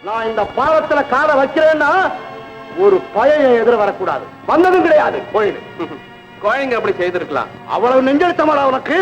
நான் இந்த பாவத்துல காலை வைக்கிறேன்னா ஒரு பையன் எதிர வரக்கூடாது. வந்ததும் கிடையாது கோயில். கோயிலுங்க அப்படி செய்திருக்கலாம். அவ்வளவு நெஞ்செழுத்தமாடா உனக்கு?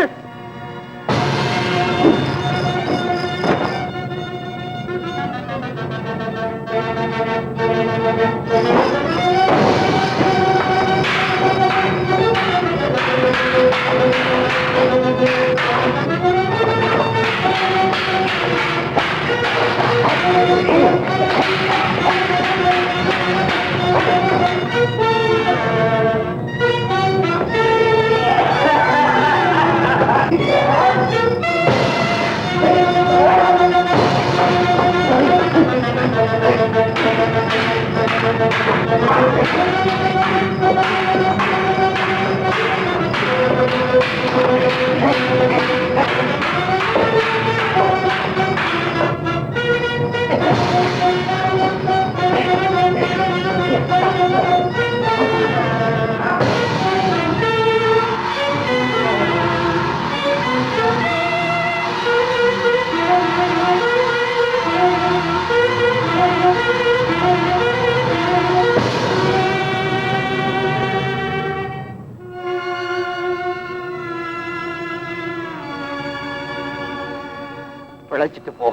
பிழைச்சிட்டு போ.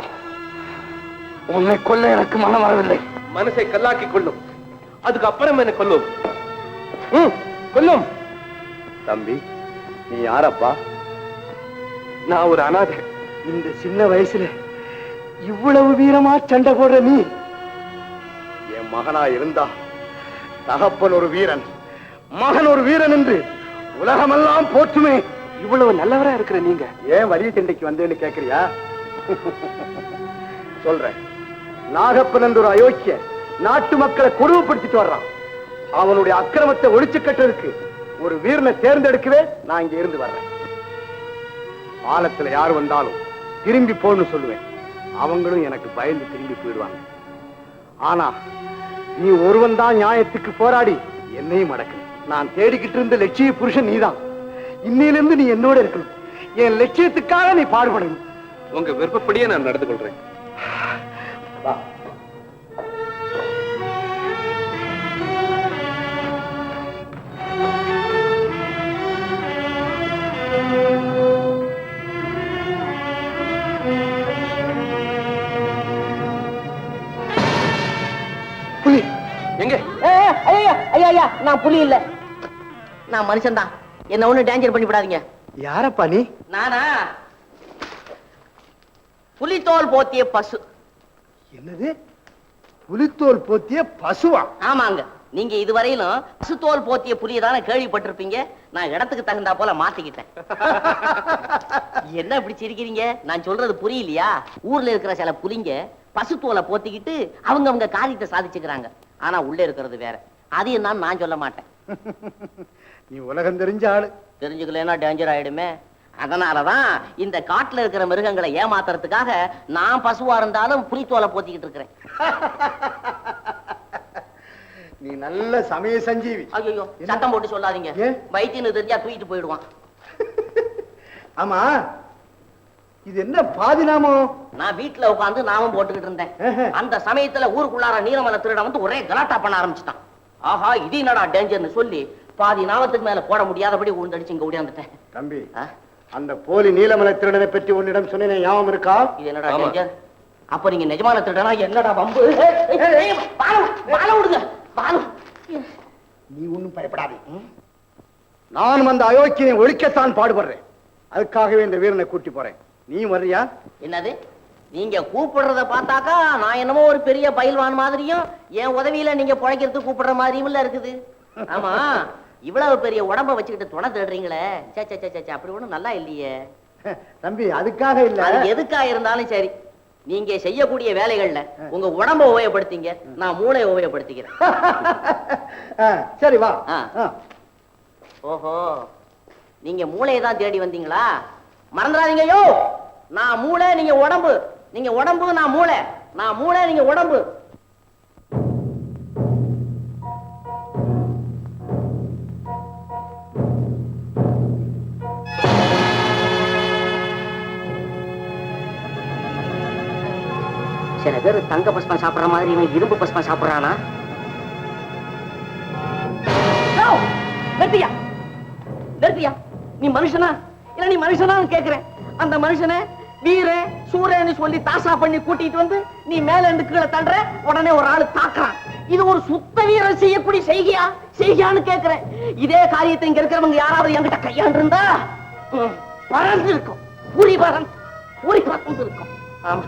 உன்னை கொல்ல எனக்கு மனம் வரவில்லை. மனசை கல்லாக்கி கொள்ளும், அதுக்கு அப்புறம் என்ன கொல்லும். கொல்லும். தம்பி, நீ யாரப்பா? நான் ஒரு அனாதை. இந்த சின்ன வயசுல இவ்வளவு வீரமா சண்டை போடுற நீ என் மகனா இருந்தா, தகப்பன் ஒரு வீரன், மகன் ஒரு வீரன் என்று உலகமெல்லாம் போற்றுமே. இவ்வளவு நல்லவரா இருக்கிற நீங்க ஏன் வலிய சண்டைக்கு வந்தேன்னு கேக்குறியா? சொல்றேன். நாகப்பன் என்ற ஒரு அயோக்கிய நாட்டு மக்களை கொடுமைப்படுத்திட்டு வர்றான். அவனுடைய அக்கிரமத்தை ஒழிச்சு கட்டுறதுக்கு ஒரு வீரனை தேர்ந்தெடுக்கவே நான் இங்க இருந்து வர்றேன். பாலத்துல யார் வந்தாலும் திரும்பி போன்னு சொல்லுவேன். அவங்களும் எனக்கு பயந்து திரும்பி போயிடுவாங்க. ஆனா நீ ஒருவன் தான் நியாயத்துக்கு போராடி என்னையும் அடக்கணும். நான் தேடிக்கிட்டு இருந்த லட்சிய புருஷன் நீதான். இன்னிலிருந்து நீ என்னோட இருக்கணும். என் லட்சியத்துக்காக நீ பாடுபடணும். உங்க விருப்பப்படியே நான் நடந்து கொள்றேன். வா. புலி எங்க? ஐயா ஐயா ஐயா, நான் புலி இல்ல, நான் மனுஷன் தான். என்ன ஒண்ணு டேஞ்சர் பண்ணி விடாதீங்க. யாரப்பா நீ? நானா புலித்தோல் போத்திய பசு. என்னது? புலித்தோல் போத்திய பசுவா? ஆமாங்க. நீங்க இதுவரையிலும் பசுத்தோல் போத்திய புலியை தானே கேள்விப்பட்டிருப்பீங்க. நான் இடத்துக்கு தகுந்தா போல மாத்திக்கிட்டேன். என்ன இப்படி சிரிக்கிறீங்க? நான் சொல்றது புரியலையா? ஊர்ல இருக்கிற சில புலிங்க பசுத்தோலை போத்திக்கிட்டு அவங்க காரியத்தை சாதிச்சுக்கிறாங்க. ஆனா உள்ள இருக்கிறது வேற. அது என்னன்னு நான் சொல்ல மாட்டேன். நீ உலகம் தெரிஞ்ச ஆளு. தெரிஞ்சுக்கலன்னா டேஞ்சர் ஆயிடுமே. அதனாலதான் இந்த காட்டுல இருக்கிற மிருகங்களை ஏமாத்துறதுக்காக நான் பசுவா இருந்தாலும் புலித்தோலை போத்திக்கிட்டு இருக்கிறேன். நீ நல்ல சமய சஞ்சீவி. ஐயோ, சத்தம் போட்டு சொல்லாதீங்க. வைத்தியன்னு தெரிஞ்சா தூக்கிட்டு போயிடுவான். ஆமா, இது என்ன பாதி நாமம்? நான் வீட்டுல உட்காந்து நாமம் போட்டுக்கிட்டு இருந்தேன். அந்த சமயத்துல ஊருக்குள்ளார நீலமலை திருட வந்து ஒரே கலாட்டா பண்ண ஆரம்பிச்சுட்டான். ஆஹா, இது என்னடா டேஞ்சர்னு சொல்லி பாதி நாமத்துக்கு மேல போட முடியாதபடி உண்டடிச்சு இங்க ஓடியாந்துட்டேன். தம்பி, அந்த போலி நீலமலை திருடனை பற்றி உன்னிடம் சொன்னேன், ஞாபகம் இருக்கா? இது என்னடா டேஞ்சர்? அப்ப நீங்க நிஜமான திருடனா? என்னடா வம்பு? பால விடுங்க. நீ ஒண்ணும் பயப்படாதே. நானும் அந்த அயோக்கியனை ஒழிக்கத்தான் பாடுபடுறேன். அதுக்காகவே இந்த வீரனை கூட்டி போறேன். நீ வர்றியா? என்னது? நீங்க கூப்பிடுறத பார்த்தாக்கா நான் என்னமோ ஒரு பெரிய பயில்வான் மாதிரியும் என் உதவியில நீங்க பிழைக்கிறதுக்கு கூப்பிடுற மாதிரியும் இல்ல இருக்குது. ஆமா, இவ்வளவு பெரிய உடம்ப வச்சுக்கிட்டு துணை தேடுறீங்களே, அப்படி ஒண்ணும் நல்லா இல்லையே. தம்பி, அதுக்காக இல்ல. அது எதுக்காக இருந்தாலும் சரி, நீங்க செய்யக்கூடிய வேலைகள்ல உங்க உடம்ப உபயோகப்படுத்திங்க, நான் மூளையை உபயோகப்படுத்திக்கிறேன். சரி வா. ஓஹோ, நீங்க மூளையை தான் தேடி வந்தீங்களா? மறந்துடாதீங்க. யோ, நான் மூளை, நீங்க உடம்பு. நீங்க உடம்பு, நான் மூளை. நான் மூளை, நீங்க உடம்பு. சில பேர் பேரு தங்க பஸ்மம் சாப்பிடுற மாதிரி இவன் இரும்பு பஸ்மம் சாப்பிடுறானா? வெட்டியா வெட்டியா, நீ மனுஷனா இல்ல நீ மனுஷனான்னு கேக்குறேன். அந்த மனுஷனை வீர சூரன்னு சொல்லி தாசா பண்ணி கூட்டிட்டு வந்து நீ மேல இருந்து கீழே தள்ளுற, உடனே ஒரு ஆளு தாக்குறான். இது ஒரு சுத்த வீரன் செய்யக்கூடிய செய்கையா செய்யான்னு கேக்குறேன். இதே காரியத்தை இங்க இருக்கிறவங்க யாராவது என்கிட்ட கையாண்டு இருந்தா பறந்து இருக்கும், பூரி பறந்து இருக்கும். ஆமா,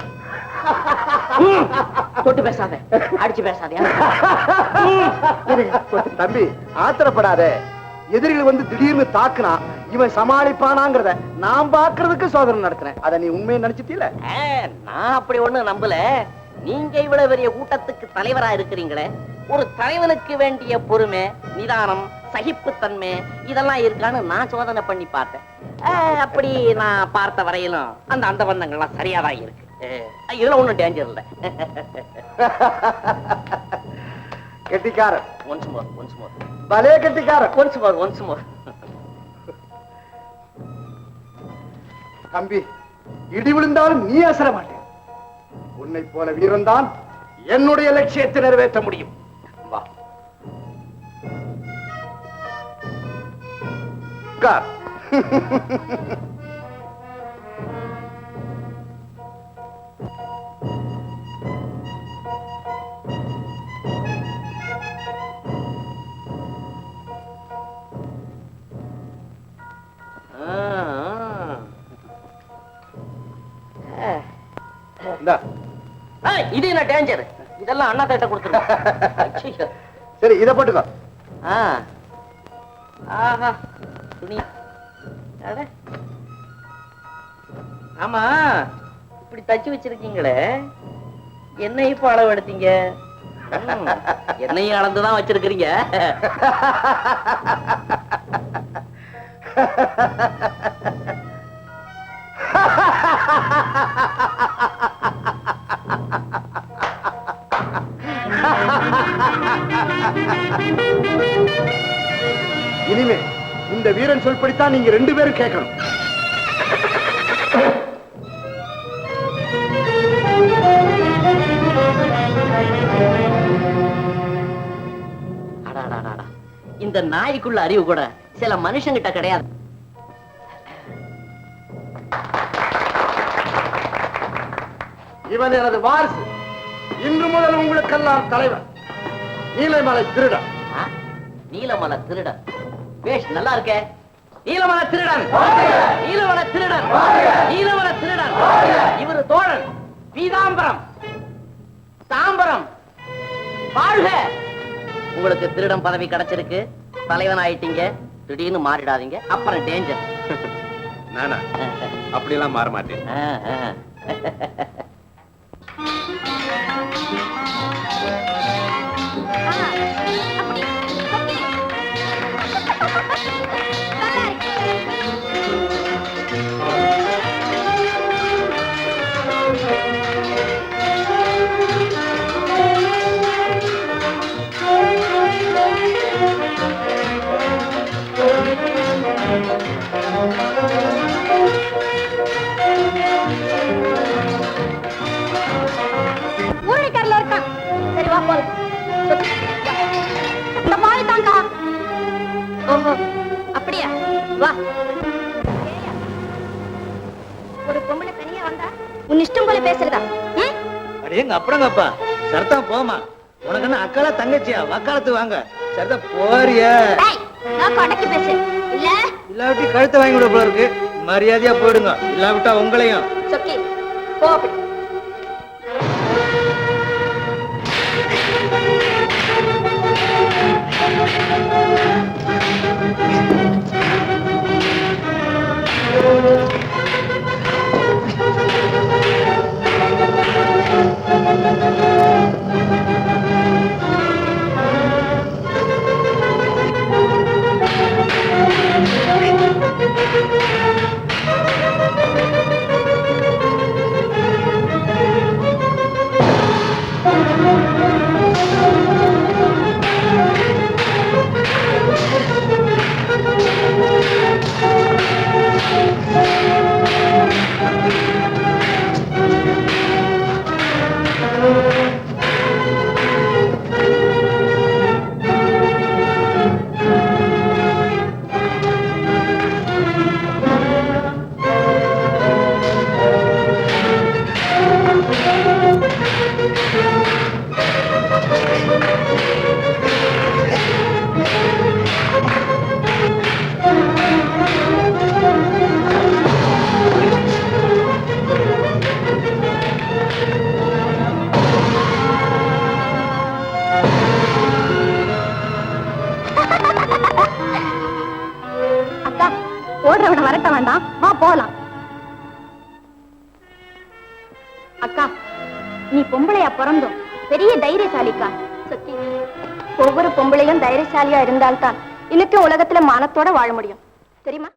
தொட்டு பேசாத, அடிச்சு பேசாத. தம்பி ஆத்திரப்படாத. எதிரிகள் வந்து திடீர்னு தாக்குனா இவன் சமாளிப்பானாங்கிறத நான் பாக்குறதுக்கு சோதனை நடத்துறேன். அத நீ உண்மையை நினைச்சிட்டீல? நான் அப்படி ஒண்ணு நம்பல. நீங்க இவ்வளவு பெரிய கூட்டத்துக்கு தலைவரா இருக்கிறீங்களே, ஒரு தலைவனுக்கு வேண்டிய பொறுமை, நிதானம், சகிப்புத்தன்மை இதெல்லாம் இருக்கான்னு நான் சோதனை பண்ணி பார்த்தேன். அப்படி நான் பார்த்த வரையிலும் அந்த அந்த வண்ணங்கள்லாம் சரியாதான் இருக்கு. இதுல ஒண்ணும் டேஞ்சர் இல்ல. கெட்டிக்காரன். ஒன்ஸ் மோர் பலே கெட்டிக்காரன். ஒன்ஸ் மோர் தம்பி, இடி விழுந்தாலும் நீ அசர மாட்டேன். உன்னை போல வீரன் தான் என்னுடைய லட்சியத்தை நிறைவேற்ற முடியும். வா உட்கார். இது என்ன டேஞ்சர்? இதெல்லாம் அண்ணா தேட்ட கொடுத்துருங்க. சரி, இத போட்டுக்கோ. ஆஹா, துணி. ஆமா, இப்படி தச்சு வச்சிருக்கீங்களே, என்ன இப்ப அளவு எடுத்தீங்க? என்னையும் அளந்துதான் வச்சிருக்கிறீங்க. இனிமே இந்த வீரன் சொல்படித்தான் நீங்க 2 பேரும் கேட்கணும். இந்த நாய்க்குள்ள அறிவு கூட சில மனுஷங்கிட்ட கிடையாது. இவன் எனது வாரிசு. இன்று முதல் உங்களுக்கெல்லாம் தலைவர் நீலமலை திருடன். நீலமலை திருடன் பேஷ் நல்லா இருக்கே. நீலமலை திருடன், நீலமலை திருடன், நீலமலை திருடன். இவரு தோழன் பீதாம்பரம் தாம்பரம். வாழ்க! உங்களுக்கு திருடன் பதவி கிடைச்சிருக்கு, தலைவன் ஆயிட்டீங்க. திடீர்னு மாறிடாதீங்க, அப்புறம் டேஞ்சர். நானா அப்படி எல்லாம் மாற மாட்டேன். ஊழிக்கரில் இருக்கான். சரி வா போதும். இந்த பால் தாங்கா. ஓஹோ, அப்படியா? வா. ஒரு பொம்பளை தனியா வந்தா உன் இஷ்டம் போல பேசுறதா? அடேங்க அப்புறங்கப்பா, சரத்தா போமா. உனக்கு என்ன அக்காலா தங்கச்சியா? வக்காலத்து வாங்க. சரத்தா போறியா? நான் அடக்கி பேசு. இல்ல இல்லாவிட்டி கழுத்தை வாங்கி விட போல இருக்கு. மரியாதையா போயிடுங்க, இல்லாவிட்டா உங்களையும். சொக்கி போ. அப்படி வேண்டாம், வா போலாம். அக்கா, நீ பொம்பளையா பிறந்தோம் பெரிய தைரியசாலிக்கா. சத்தி, ஒவ்வொரு பொம்பளையும் தைரியசாலியா இருந்தால்தான் இன்னைக்கு உலகத்துல மானத்தோட வாழ முடியும், தெரியுமா?